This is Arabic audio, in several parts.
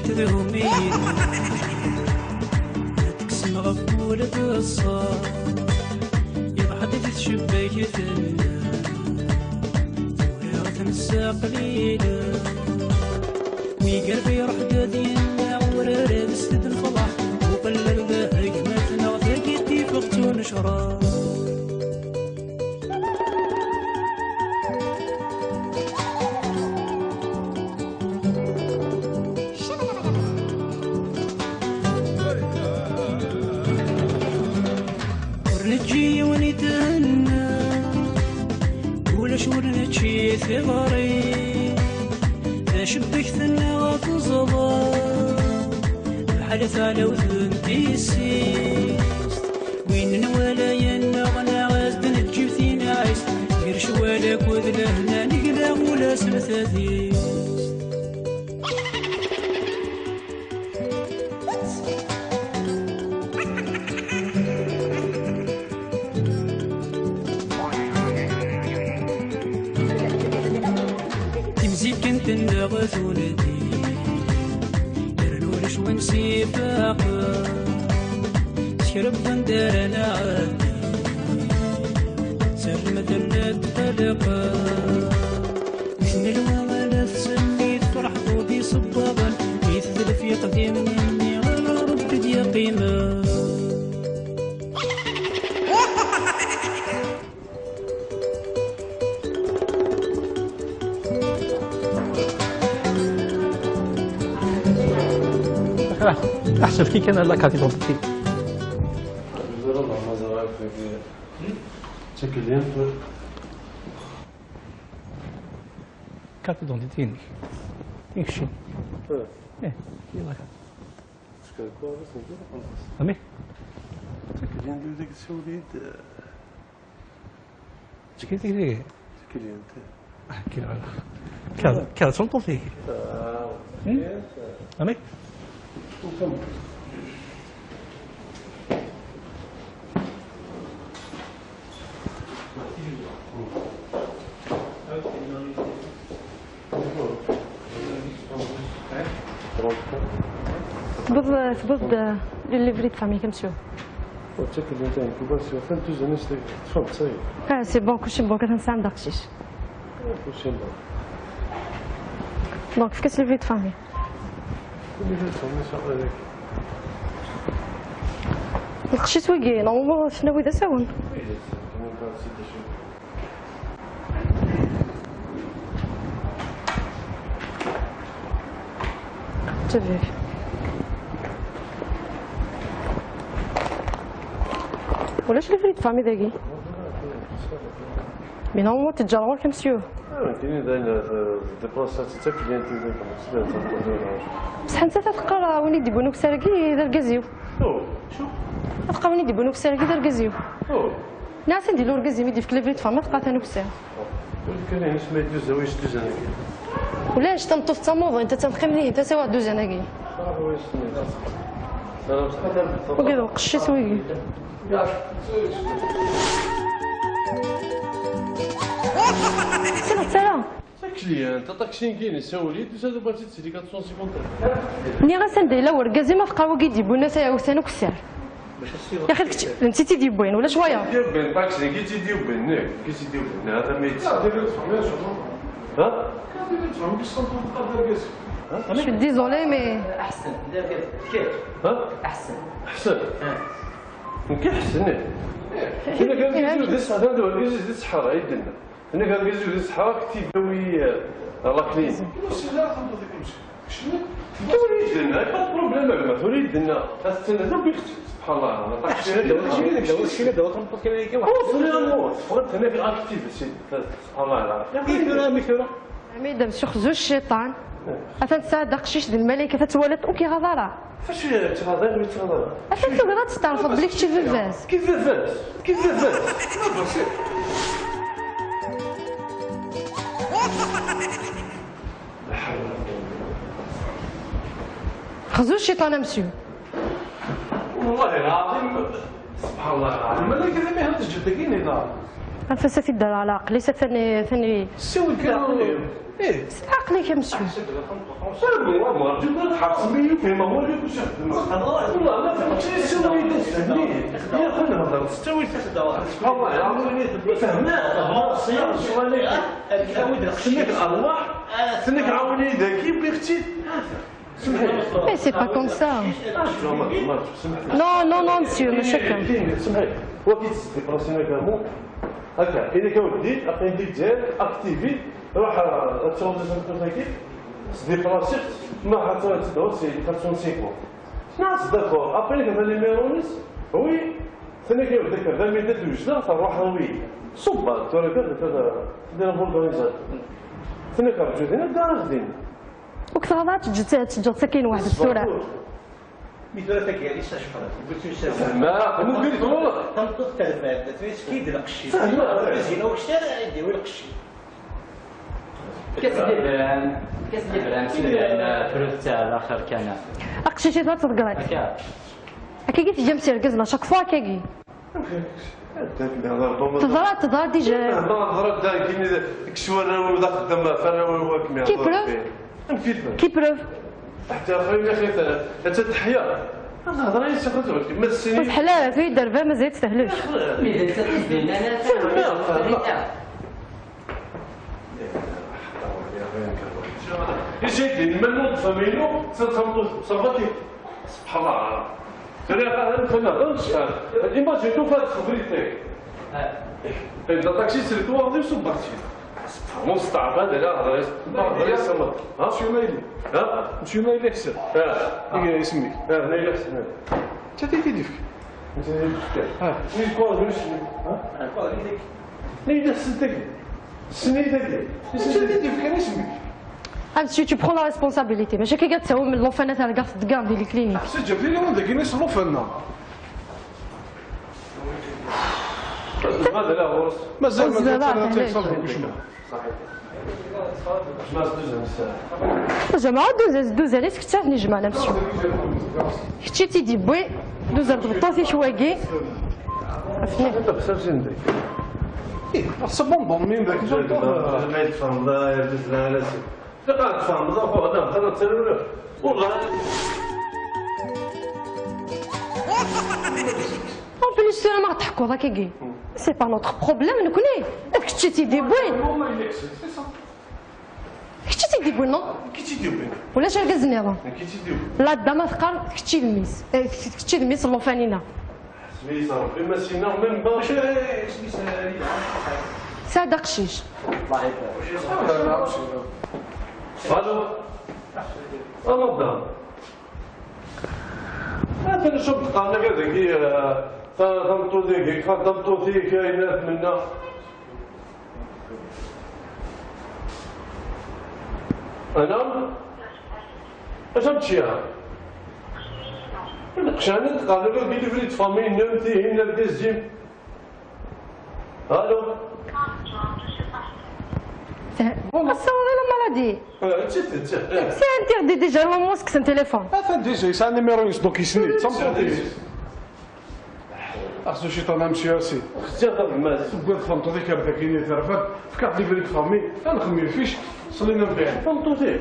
تذومين تكسم غفولة الصار يضحك تشبك ثنا وريغ تنسى قليلا ويقلبي يروح قدينا وريغ بستد الفضح وقلل ذاك ما تنغ تركيتي فقت ونشرا ورنجي ونتهنى ولا شورنتشي ثغري شبك ثنا وتزضى بحال على وذن تيسيست وين ولا ينغنى غازد نتجيب ثينا عيست قرش ولا كوذ لهنا نقلا ولا سمثاثيست غثولتي يرنولش ونسي فاقا تشرب فندار انا عادي سر مثلا تقلقا من الوغلا تسميت فرح ضودي صبابا يثل في قديم مني غير ربد يا قيمه احسن كي كان لا كارت دونتيتي كارت دونتيتي يمشي ايه يلا امي تكلين ديك السوليد تكلين تكلين كذا صنطو فيه امي ثبت ليفري de famille comme ça. Ah, c'est bon, كلشي مبروك تنسى داكشي. دونك فكاس ليفري de famille. لقشيت ويكي نورمالمون شنو ويدا ساون. تبعك. ولاش ليفري de famille داكي؟ مي نورمالمون تتجروا كمسيو. كاينين داينا ديبلاسات حتى كلينتي بصح انت تلقى وين يديبونوك ساركي دار كازيو شو تلقى وين يديبونوك ساركي دار كازيو ناس نديرو ركازيو يدي في ليفري فما تلقى ثاني كسا كاين اسمها يدوز واش دوز انا ولاش تنطوف تموض انت تنبقي مليح انت سوا دوز انا كي وكذا قشي سويكي سلام كليان طاكسين كاين يساولي دوز هذا بغيتي تسيدي 450 ني غنسندي لا وركازي ما تلقاو كيديبو الناس عاوتاني كسار يا اخي نسيتي ديبوين ولا شويه ديبوين طاكسين كي تيديبوين كي تيديبوين هذا ما يتسع ها Je suis désolée mais احسن كيف احسن كيحسن انا كان كيجيو الصحراء هذا كيجي الصحراء يدنا انا كان كيجيو الصحراء كتيبوي على كلين تولي يدنا با بروبليم ما تولي يدنا تستنى دوك سبحان الله طاكسي دابا تنطط كاين كي واحد فقط هنا في اكتيف سبحان الله مثلا مي دابا شي خزو الشيطان أتنسى داقشيش ديال الملائكة تتولد وكي غادرة فاش تغادر ولا تغادر أتنسى بغات تستعرف بليك شي فاز كيف فاز خزو الشيطان مسيو والله العظيم سبحان الله العظيم الملائكة ما يهدش جدا كاين هنا فساتي الدار على عقلي ثاني سوي كلام ايه عقلي يا مسيو. ما جبنا حاط مية كلمة هو اللي كل شيء والله لا تمشي سوي يا خلنا نهضر تستوي والله العظيم فهمنا الصيام شغالك سنك الله سنك عاوني ذكي بختي Mais c'est pas comme ça. Non, non, non, monsieur, monsieur. سمحي هو كيتسدي براسينا كامو هكا اذا كان وديت اقي نديك ديال اكتيفي روح تشوفي كيف سدي براسيك ما حتى سي 450 ناس داكور ابري كذا لي ميرونيس وي ثاني كيبدا كذا ميدات وجده تروح وي صبا ترى كذا دير فولغاريزات ثاني كنرجعو هنا الدار غاديين وكثر هضرات تجد ساكن واحد السورة. مثل تاكي علاش شحال ما مو قلت والله تنطق التلفات كيدير القشي زينه وشتري يدير القشي كاس ديال برام سمعنا الفلوس تاع الاخر كان اقشي شي ثلاث تقراي هكا هكا كي تجي مسيركزنا شاك فوا كي تظهر ديجا هضرات داك كيما ديك الشوارع ولا خدام فراوي هو كيما كي بروف كي بروف حتى خويا يا اخي حتى تحيا الهضره هي تاخذ كيما السنين حلال في دربه مازال تستهلوش. ميزان تقدم انا جيت المنوط فمينو تنصمتو صافاتي سبحان الله ترى فانا شحال ايماجين تو فات خبريتك اذا طاكسي سيرتو غادي صبرتي سبحان مستعبد على هضره يسمى ها شو مايلي ها شو مايلي حسن ها اسمك ها نايل حسن انت تيدي فيك انت تيدي فيك ها ني كوا دوش ها ني دسنتك سنيدك انت تيدي فيك انا اسمك. Ah monsieur, tu prends la responsabilité. Mais j'ai qu'à ça, mais l'enfant est à la garde de garde des cliniques. C'est déjà plus loin de Guinness sur l'enfant. هذا لا هو مازال ما تيصلش شنو صحيح جماعه جماعه دوز على سكتافني جماعه مسيو حتى تيدي بوي دوز ربطاتي شواكي عرفتني انت بسرجي نديك صبون ضمين ذاك ما يتفهم لا يجوز لا لا فقط تفهم ضافو هذا خلاص تسلم والله En plus, c'est un marque quoi, c'est pas notre problème, nous connaissons. Est-ce que tu dis bon? Est-ce que tu dis bon non? Qui tu dis bon? Ou là j'ai regardé avant. Qui tu dis bon? La dame a fait que tu le miss. Que tu le miss sur l'enfanina. Mais ça, mais sinon même pas. C'est un darchiche. Allô? Oh madame. هذا نشوف قالنا كذا كي تنطو ذيك تنطو فيه كاينات منا انا اش نمشيها نقشانت قالنا كذا بيدي فريد فامي نمتي هنا الديزيم الو C'est la maladie. C'est interdit déjà le monsque c'est un téléphone. Déjà, c'est un numéro donc il se met sans problème. أخذ شي طنا مشي راسي. اختي ما تقول فهمتو ذيك هذاك اللي تعرفك فكرت لي بريك فامي فنخمي فيش صلينا نبيع فهمتو ذيك.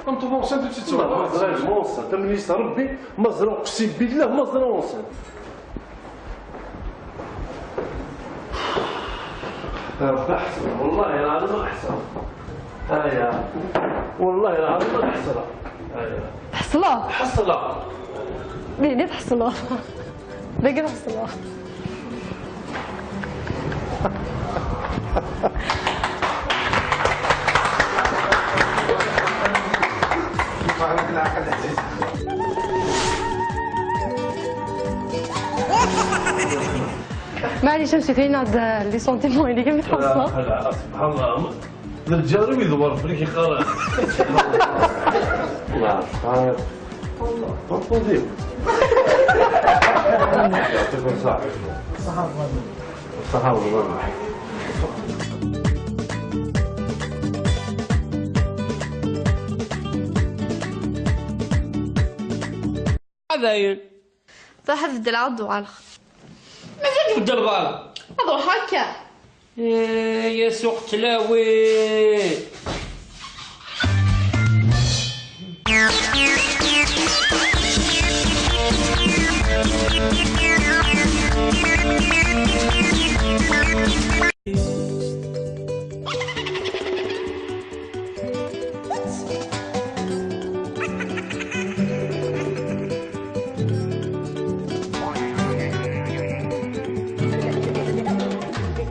فهمتو مونسان تمشي تسمع. مزرعة مونسان تمنيس ربي مزرعة قسم بالله مزرعة مونسان. أحسن والله العظيم أحسن هيا والله العظيم أحسن هيا تحصلها حصلها بيني تحصلها باقي تحصلها معليش امشي فين هاد لي سونتيمون اللي كيف تحصلها سبحان الله الجاري يدور فريكي خلاص لا والله فضيل يعطيكم الصحة الصحة والله داير صح بدل عضو على الخ مازال يبدل غال هضر هكا يا سوق تلاوي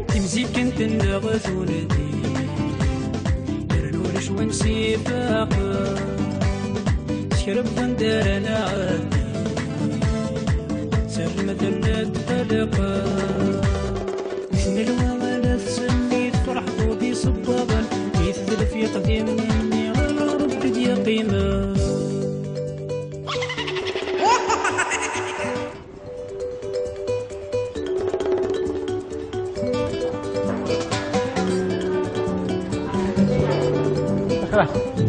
تمزيك كنت ندغث ولدي يرنولش ونسي باقا شرب غندر انا عادي سر مثل التلقى من الوالد سني فرح ودي صبابا يثل في قديم مني على ربي يا قيمه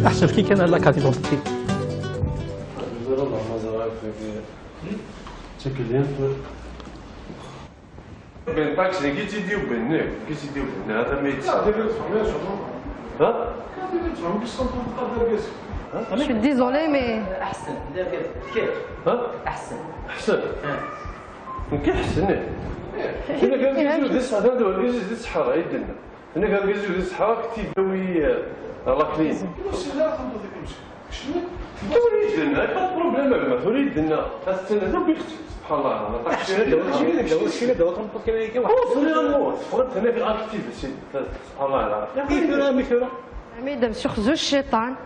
احسن كي كان لا كارت دونتيتي بين طاكسي كي تيدي وبين كي تيدي وبين هذا ما يتساوي ها؟ Je suis désolée mais احسن دير كيف ها؟ احسن احسن كيحسن هنا كان كيجيو ديال الصحراء هذا كيجي ديال الصحراء يدنا هنا كان كيجيو ديال الصحراء كتيباوي لا كلين تولي يدنا با بروبليم ما تولي يدنا تستنى ربي سبحان الله انا طاكسي شي دابا كنبقى كاين كي واحد فوري غنموت فوري هنا في اكتيف سبحان الله العظيم مثلا ميدام شيخ زوج الشيطان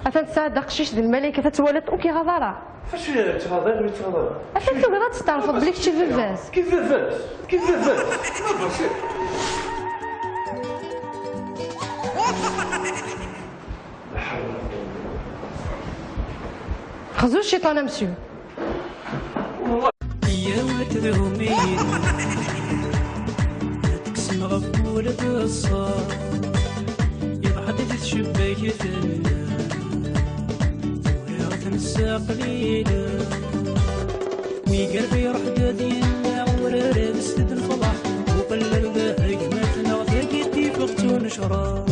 أتنسى دقشيش ديال الملائكة تتولد أوكي غضارة فاش تهضر ويتهضر أتنسى غير تستعرف بليك شي فيفاس كيف فاس كيف فاس ما بسيط خزوج الشيطان مسيو يا وتذهمي تقسم غفور بالصار يضحك تشبك ثنا ثورة نسى قليلة وي قلبي روح دادينا ورا بستد الفضح وقلل ذاك ما تنغ ثاقيتي فقتو نشرا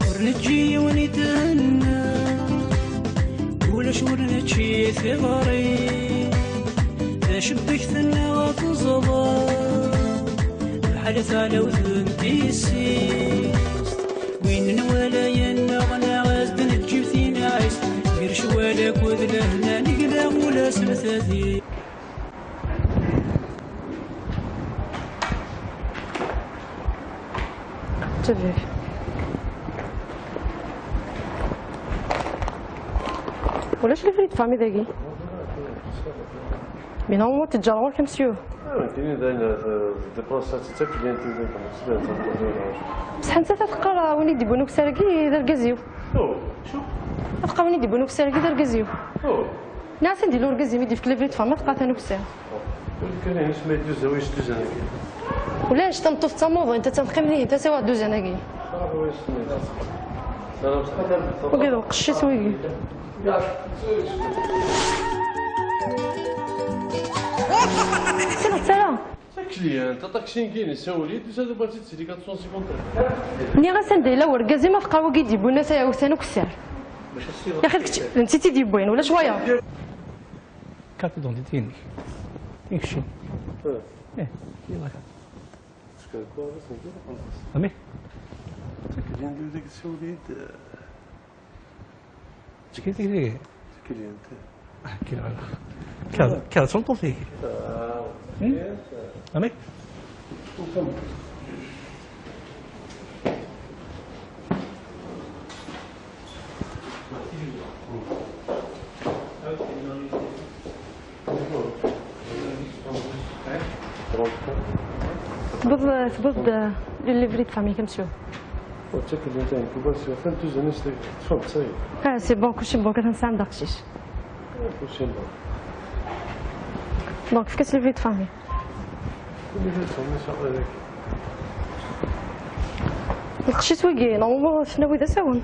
ورنتجي ونتهنى ولا شورنتشي ثغري شبك ثنا وتزضى الحدث على وثن تيسيس وين نوالا ينغنا غازد نتجيب ثينا عيس غير شوالك وذلهنا نقلا ولا سلثاثي تبعي ولاش اللي فريد فامي داكي Mais normalement, t'es déjà rentré, monsieur. بصح انت تتلقى وين يدي بونوك ساركي دار كازيو تلقى وين يدي بونوك ساركي دار كازيو ناس نديرو ركازيو يدي في كليفريت فما تلقى ثانوك سار ولاش تنطوف تموض انت تنقيم ليه انت سوا دوز اناكي وكذا وقشي سويكي سلام كليان تا طاكسين كاين يساولي دوز هذا بغيتي تسالي 450 ني غاسندي لا وركازي ما تلقاو كي يديبو الناس ياوثانوك السار يا اخي نسيتي ديبوين ولا شويه كارت دونتيتي يمشي يلا شكون كويس امي كليان ندير داك السوليد شكي تيجي كليان كذا شنطو فيه امي ثبت الليفري de famille comme ça. Ah, c'est bon, كلشي بون كتنسى عندك قشيش. دونك في كاس لي فامي لقيت ويكي نورمالمون شنو بغيت اساون